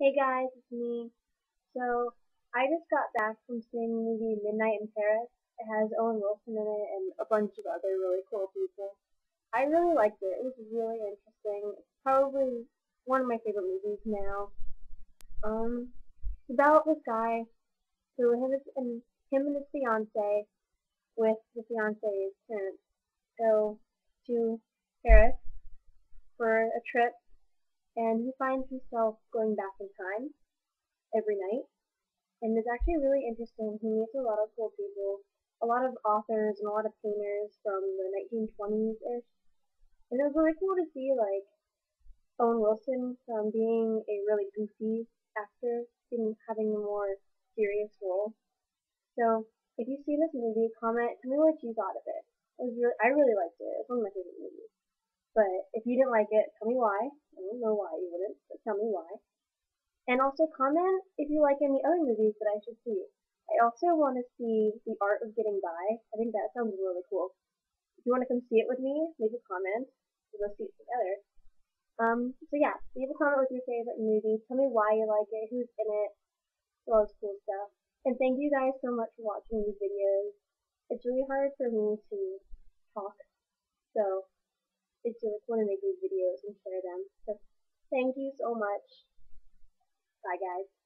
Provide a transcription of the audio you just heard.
Hey guys, it's me. So, I just got back from seeing the movie Midnight in Paris. It has Owen Wilson in it and a bunch of other really cool people. I really liked it. It was really interesting. It's probably one of my favorite movies now. It's about this guy who him and his fiance, with the fiance's parents, go to Paris for a trip, and he finds himself going back in time every night. And it's actually really interesting. He meets a lot of cool people, a lot of authors and a lot of painters from the 1920s ish. And it was really cool to see like Owen Wilson from being a really goofy actor in having a more serious role. So if you see this movie, comment, tell me what you thought of it. I really liked it. It's one of my favorite movies. But if you didn't like it, tell me why. I don't know why you wouldn't, but tell me why. And also comment if you like any other movies that I should see. I also want to see The Art of Getting By. I think that sounds really cool. If you want to come see it with me, leave a comment. We'll go see it together. So yeah, leave a comment with your favorite movie. Tell me why you like it, who's in it, all this cool stuff. And thank you guys so much for watching these videos. It's really hard for me to talk, so it's really cool to make these videos and share them. So thank you so much. Bye guys.